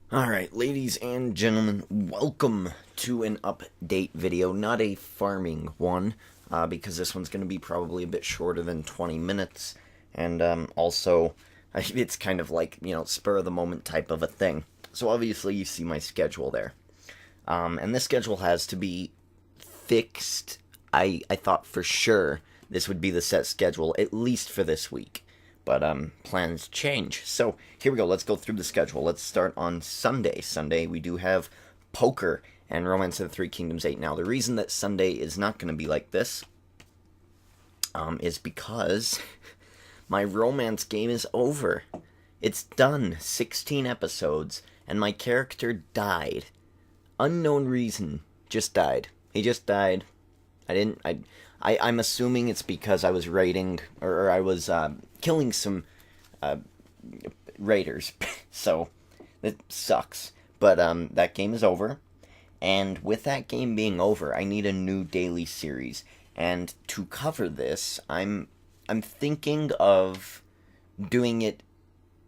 Alright, ladies and gentlemen, welcome to an update video. Not a farming one, because this one's going to be probably a bit shorter than 20 minutes. And also, it's kind of like, spur of the moment type of a thing. So obviously you see my schedule there. And this schedule has to be fixed. I thought for sure this would be the set schedule, at least for this week. But plans change. So here we go. Let's go through the schedule. Let's start on Sunday. Sunday we do have poker and Romance of the Three Kingdoms 8. Now the reason that Sunday is not going to be like this is because my romance game is over. It's done. 16 episodes, and my character died. Unknown reason, just died. He just died. I'm assuming it's because I was raiding, or I was killing some raiders. So it sucks. But that game is over, and with that game being over, I need a new daily series. And to cover this, I'm thinking of doing it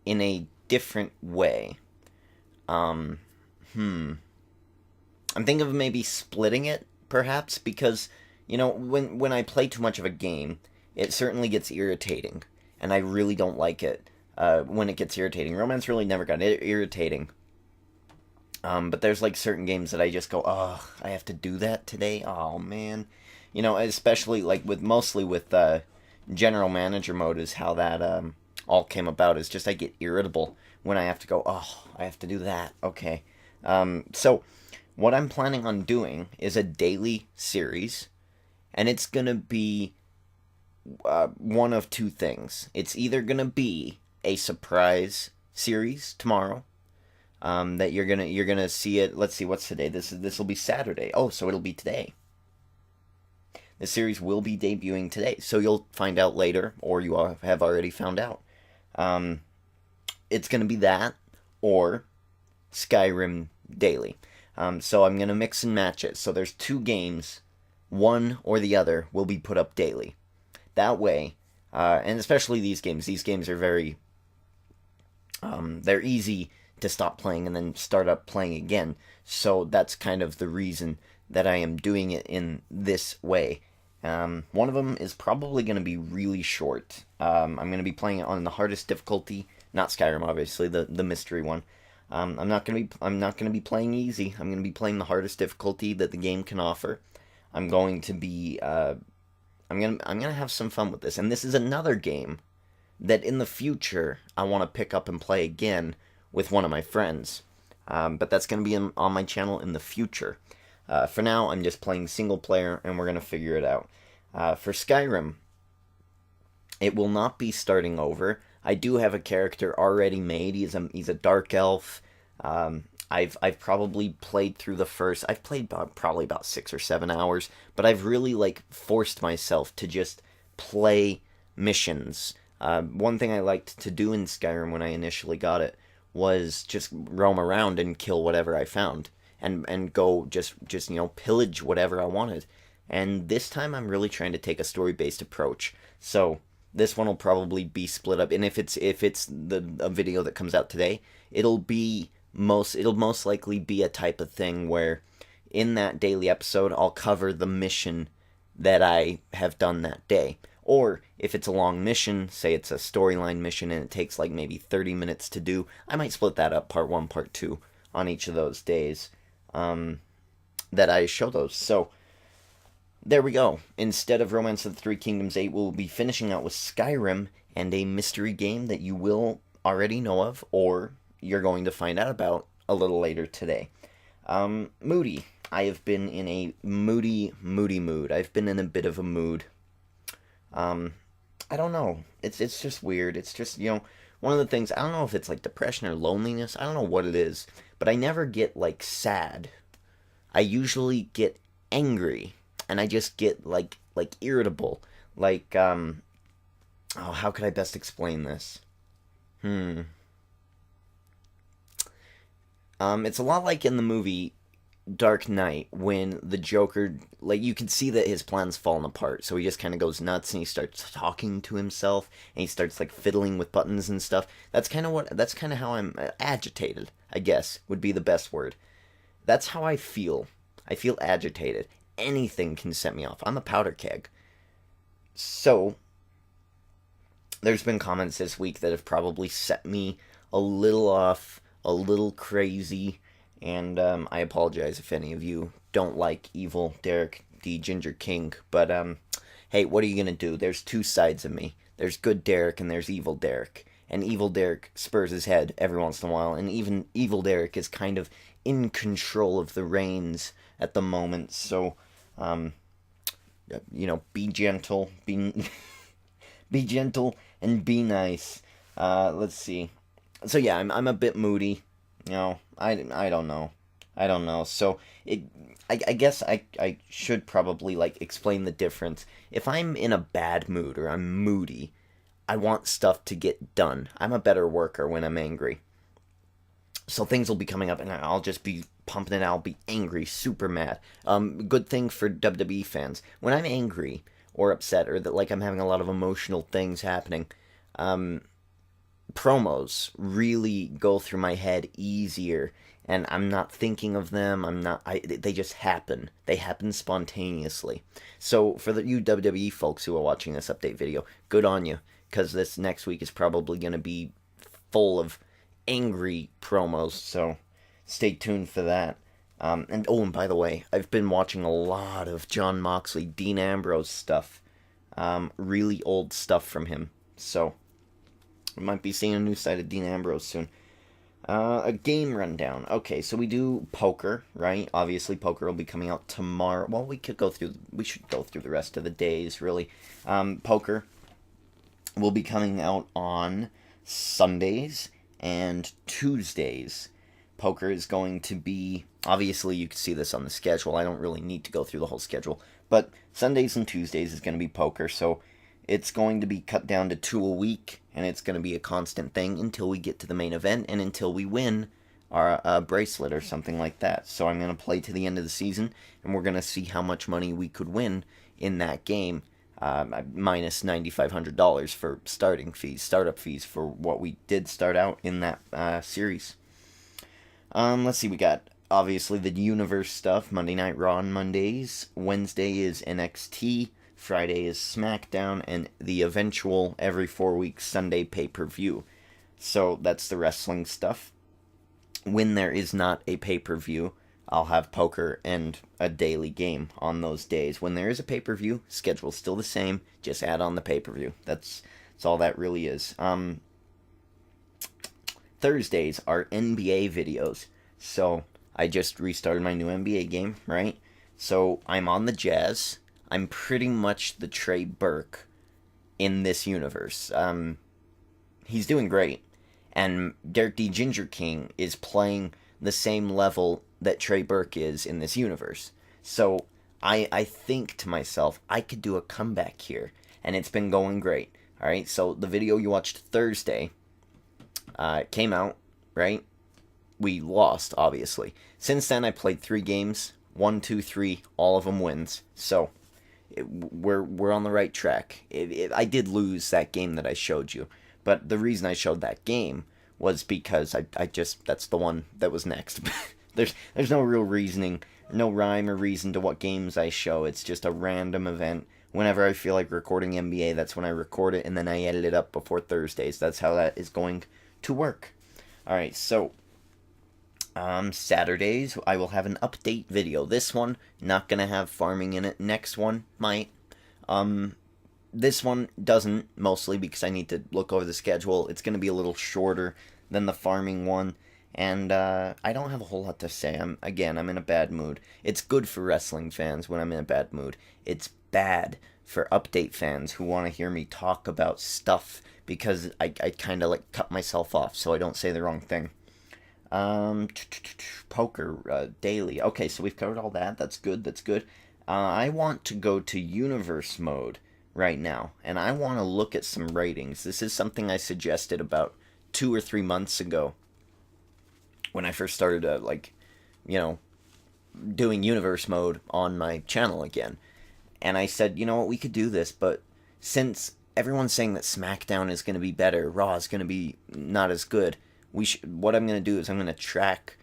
in a different way. Um, hmm. I'm thinking of maybe splitting it, perhaps, because when I play too much of a game, it certainly gets irritating, and I really don't like it when it gets irritating. Romance really never got irritating, but there's like certain games that I just go, oh, I have to do that today. Oh man, especially like mostly with general manager mode is how that all came about. Is just I get irritable when I have to go. Oh, I have to do that. Okay, so what I'm planning on doing is a daily series, and it's gonna be one of two things. It's either gonna be a surprise series tomorrow, that you're gonna see it. Let's see, what's today? This will be Saturday. Oh, so it'll be today. The series will be debuting today, so you'll find out later, or you have already found out. Um, it's gonna be that, or Skyrim daily. So I'm gonna mix and match it. So there's two games, one or the other will be put up daily. That way, and especially these games. These games are very, they're easy to stop playing and then start up playing again. So that's kind of the reason that I am doing it in this way. One of them is probably going to be really short. I'm going to be playing it on the hardest difficulty, not Skyrim, obviously, the mystery one. I'm not gonna be playing easy. I'm gonna be playing the hardest difficulty that the game can offer. I'm going to be I'm gonna have some fun with this. And this is another game that in the future I want to pick up and play again with one of my friends. But that's gonna be on my channel in the future. For now, I'm just playing single player, and we're gonna figure it out. For Skyrim, it will not be starting over. I do have a character already made. He's a dark elf. I've probably played through the first. I've played probably about 6 or 7 hours, but I've really like forced myself to just play missions. One thing I liked to do in Skyrim when I initially got it was just roam around and kill whatever I found, and go just pillage whatever I wanted. And this time I'm really trying to take a story based approach. So this one will probably be split up, and if it's a video that comes out today, it'll most likely be a type of thing where in that daily episode I'll cover the mission that I have done that day. Or if it's a long mission, say it's a storyline mission and it takes like maybe 30 minutes to do, I might split that up, part 1, part 2, on each of those days that I show those. So there we go. Instead of Romance of the Three Kingdoms 8, we'll be finishing out with Skyrim and a mystery game that you will already know of, or you're going to find out about a little later today. Moody. I have been in a moody mood. I've been in a bit of a mood. I don't know. It's just weird. It's just, one of the things, I don't know if it's like depression or loneliness. I don't know what it is, but I never get like sad. I usually get angry, and I just get like irritable. Like oh, how could I best explain this? It's a lot like in the movie Dark Knight when the Joker, like, you can see that his plan's fallen apart, so he just kind of goes nuts and he starts talking to himself and he starts like fiddling with buttons and stuff. That's kind of how I'm agitated, I guess would be the best word. That's how I feel. I feel agitated. Anything can set me off. I'm a powder keg. So there's been comments this week that have probably set me a little off, a little crazy, and I apologize if any of you don't like evil Derek D. Ginger King, but hey, what are you gonna do? There's two sides of me. There's good Derek and there's evil Derek. And evil Derek spurs his head every once in a while, and even evil Derek is kind of in control of the reins at the moment. So, be gentle, be be gentle, and be nice. Let's see. So yeah, I'm a bit moody. I don't know. I don't know. So I guess I should probably like explain the difference. If I'm in a bad mood or I'm moody, I want stuff to get done. I'm a better worker when I'm angry. So things will be coming up and I'll just be pumping it out. I'll be angry, super mad. Good thing for WWE fans. When I'm angry or upset or that like I'm having a lot of emotional things happening, promos really go through my head easier and I'm not thinking of them. They just happen. They happen spontaneously. So for you WWE folks who are watching this update video, good on you, because this next week is probably going to be full of angry promos, so stay tuned for that. And by the way, I've been watching a lot of Jon Moxley, Dean Ambrose stuff. Really old stuff from him. So we might be seeing a new side of Dean Ambrose soon. A game rundown. Okay, so we do poker, right? Obviously, poker will be coming out tomorrow. Well, we should go through the rest of the days, really. Poker will be coming out on Sundays and Tuesdays. Poker is going to be, obviously you can see this on the schedule. I don't really need to go through the whole schedule. But Sundays and Tuesdays is going to be poker, so it's going to be cut down to 2 a week, and it's going to be a constant thing until we get to the main event and until we win our bracelet or something like that. So I'm going to play to the end of the season, and we're going to see how much money we could win in that game, minus $9,500 for startup fees for what we did start out in that series. Let's see, we got obviously the Universe stuff, Monday Night Raw on Mondays, Wednesday is NXT, Friday is SmackDown, and the eventual every 4 weeks Sunday pay-per-view. So that's the wrestling stuff. When there is not a pay-per-view, I'll have poker and a daily game on those days. When there is a pay-per-view, schedule's still the same, just add on the pay-per-view. That's all that really is. Thursdays are NBA videos. So I just restarted my new NBA game, right? So I'm on the Jazz. I'm pretty much the Trey Burke in this universe. He's doing great. And Derek D. Ginger King is playing the same level that Trey Burke is in this universe. So I think to myself, I could do a comeback here. And it's been going great. Alright, so the video you watched Thursday came out, right? We lost, obviously. Since then, I played 3 games. 1, 2, 3, all of them wins. So we're on the right track. I did lose that game that I showed you. But the reason I showed that game was because I just, that's the one that was next. There's no real reasoning, no rhyme or reason to what games I show. It's just a random event. Whenever I feel like recording NBA, that's when I record it, and then I edit it up before Thursdays. That's how that is going to work. Alright, so Saturdays, I will have an update video. This one, not gonna have farming in it. Next one, might. This one doesn't, mostly because I need to look over the schedule. It's gonna be a little shorter than the farming one. And I don't have a whole lot to say. I'm in a bad mood. It's good for wrestling fans when I'm in a bad mood. It's bad for update fans who want to hear me talk about stuff because I kind of like cut myself off so I don't say the wrong thing. Poker daily. Okay, so we've covered all that. That's good. I want to go to universe mode right now, and I want to look at some ratings. This is something I suggested about 2 or 3 months ago when I first started doing universe mode on my channel again. And I said, you know what, we could do this, but since everyone's saying that SmackDown is going to be better, Raw is going to be not as good, what I'm going to do is I'm going to track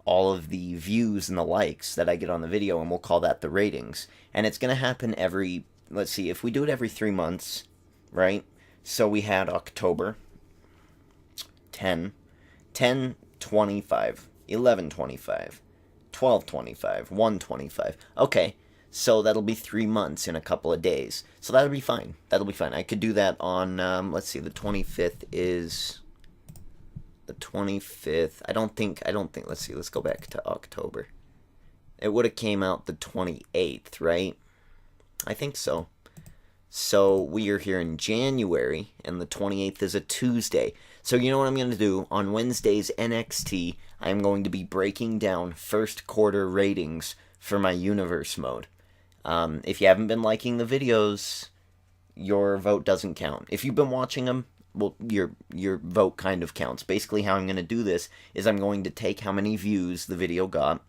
all of the views and the likes that I get on the video, and we'll call that the ratings. And it's going to happen every, let's see, if we do it every 3 months, right? So we had October, 10, 10/25, 11/25, 12/25, 1/25. Okay, so that'll be 3 months in a couple of days. So that'll be fine. That'll be fine. I could do that on, let's see, the 25th is the 25th. I don't think, let's see, let's go back to October. It would have came out the 28th, right? I think so. So we are here in January, and the 28th is a Tuesday. So you know what I'm going to do? On Wednesday's NXT, I'm going to be breaking down first quarter ratings for my universe mode. If you haven't been liking the videos, your vote doesn't count. If you've been watching them, well, your vote kind of counts. Basically, how I'm going to do this is I'm going to take how many views the video got,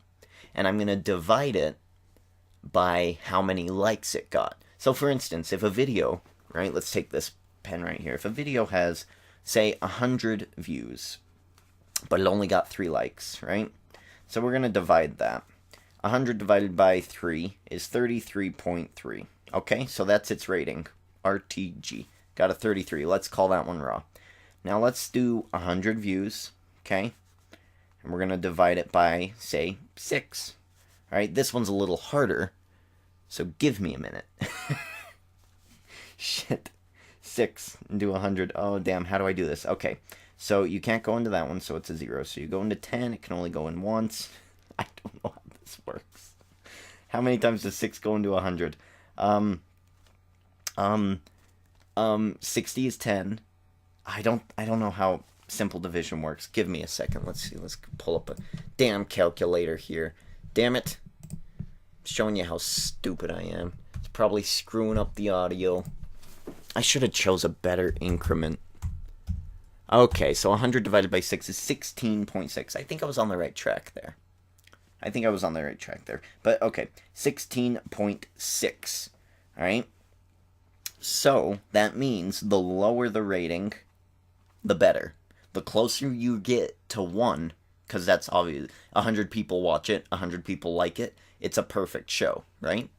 and I'm going to divide it by how many likes it got. So, for instance, if a video, right, let's take this pen right here. If a video has, say, 100 views, but it only got 3 likes, right? So we're going to divide that. 100 divided by 3 is 33.3. Okay, so that's its rating. RTG. Got a 33. Let's call that one Raw. Now let's do 100 views, okay? And we're going to divide it by, say, 6. All right, this one's a little harder, so give me a minute. Shit. 6 and do 100. Oh, damn, how do I do this? Okay, so you can't go into that one, so it's a 0. So you go into 10, it can only go in once. I don't know how this works. How many times does 6 go into 100? 60 is 10. I don't know how simple division works. Give me a second. Let's see. Let's pull up a damn calculator here. Damn it. I'm showing you how stupid I am. It's probably screwing up the audio. I should have chose a better increment. Okay, so 100 divided by 6 is 16.6. I think I was on the right track there. But, okay, 16.6. All right? So, that means the lower the rating, the better. The closer you get to 1, because that's obvious. 100 people watch it, 100 people like it. It's a perfect show, right?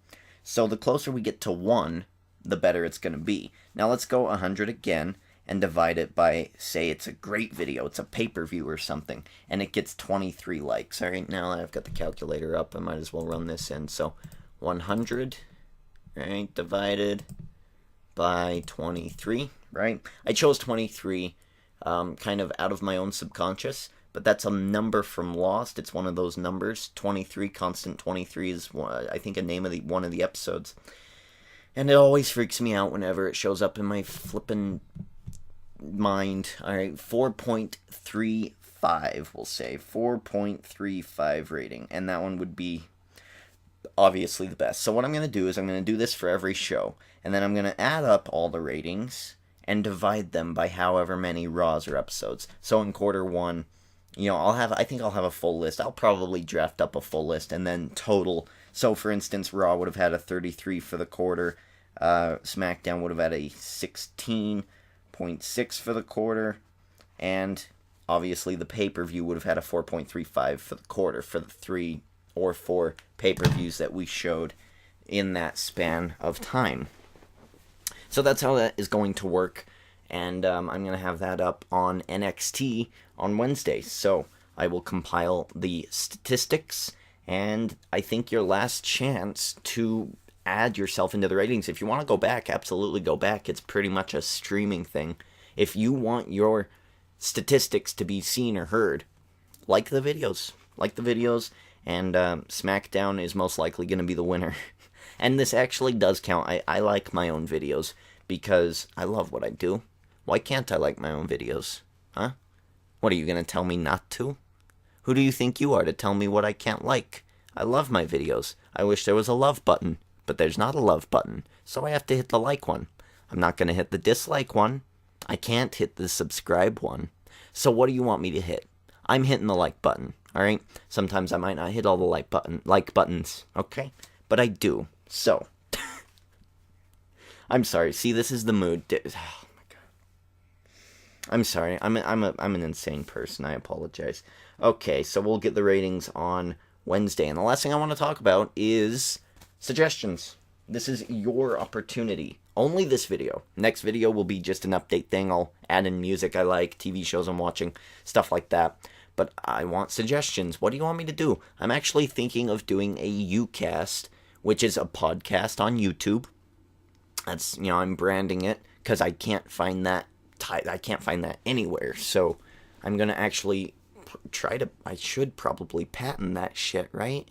So, the closer we get to 1, the better it's going to be. Now, let's go 100 again and divide it by, say, it's a great video. It's a pay-per-view or something, and it gets 23 likes. All right, now I've got the calculator up. I might as well run this in. So, 100, right, divided by 23, right? I chose 23 kind of out of my own subconscious, but that's a number from Lost. It's one of those numbers. 23, constant 23 is, I think, a name of one of the episodes. And it always freaks me out whenever it shows up in my flippin' mind. All right, 4.35, we'll say. 4.35 rating, and that one would be obviously the best. So what I'm going to do is I'm going to do this for every show, and then I'm going to add up all the ratings and divide them by however many Raws or episodes. So in quarter 1, you know, I think I'll have a full list. I'll probably draft up a full list and then total. So for instance, Raw would have had a 33 for the quarter. SmackDown would have had a 16.6 for the quarter, and obviously the pay-per-view would have had a 4.35 for the quarter for the 3 or 4 pay-per-views that we showed in that span of time. So that's how that is going to work, and I'm going to have that up on NXT on Wednesday. So I will compile the statistics, and I think your last chance to add yourself into the ratings. If you want to go back, absolutely go back. It's pretty much a streaming thing. If you want your statistics to be seen or heard, like the videos, and SmackDown is most likely going to be the winner. And this actually does count. I like my own videos because I love what I do. Why can't I like my own videos? Huh? What, are you going to tell me not to? Who do you think you are to tell me what I can't like? I love my videos. I wish there was a love button, but there's not a love button, so I have to hit the like one. I'm not going to hit the dislike one. I can't hit the subscribe one. So what do you want me to hit? I'm hitting the like button. alright? Sometimes I might not hit all the like buttons, okay? But I do. So, I'm sorry. See, this is the mood. Oh my god. I'm sorry. I'm an insane person. I apologize. Okay, so we'll get the ratings on Wednesday. And the last thing I want to talk about is suggestions. This is your opportunity. Only this video. Next video will be just an update thing. I'll add in music I like, TV shows I'm watching, stuff like that. But I want suggestions. What do you want me to do? I'm actually thinking of doing a Ucast, which is a podcast on YouTube. That's, I'm branding it because I can't find that. I can't find that anywhere. So I'm gonna actually I should probably patent that shit, right?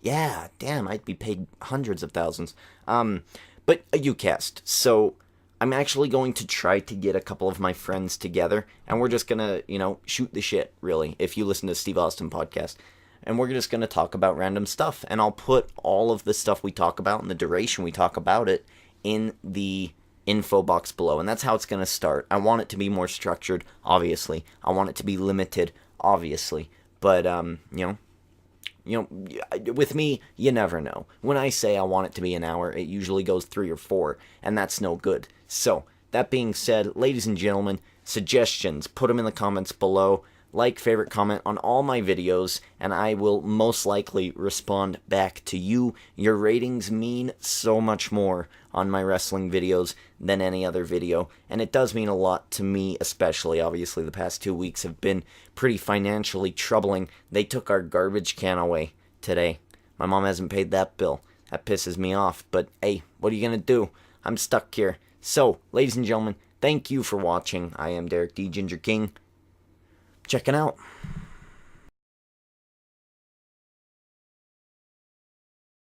Yeah, damn, I'd be paid hundreds of thousands. But a Ucast. So I'm actually going to try to get a couple of my friends together, and we're just gonna, shoot the shit, really, if you listen to Steve Austin podcast. And we're just gonna talk about random stuff, and I'll put all of the stuff we talk about and the duration we talk about it in the info box below. And that's how it's gonna start. I want it to be more structured, obviously. I want it to be limited, obviously. But, with me, you never know. When I say I want it to be an hour, it usually goes 3 or 4, and that's no good. So, that being said, ladies and gentlemen, suggestions, put them in the comments below. Like, favorite, comment on all my videos, and I will most likely respond back to you. Your ratings mean so much more on my wrestling videos than any other video, and it does mean a lot to me, especially. Obviously, the past 2 weeks have been pretty financially troubling. They took our garbage can away today. My mom hasn't paid that bill. That pisses me off, but hey, what are you gonna do? I'm stuck here. So, ladies and gentlemen, thank you for watching. I am Derek D. Ginger King. Checking out.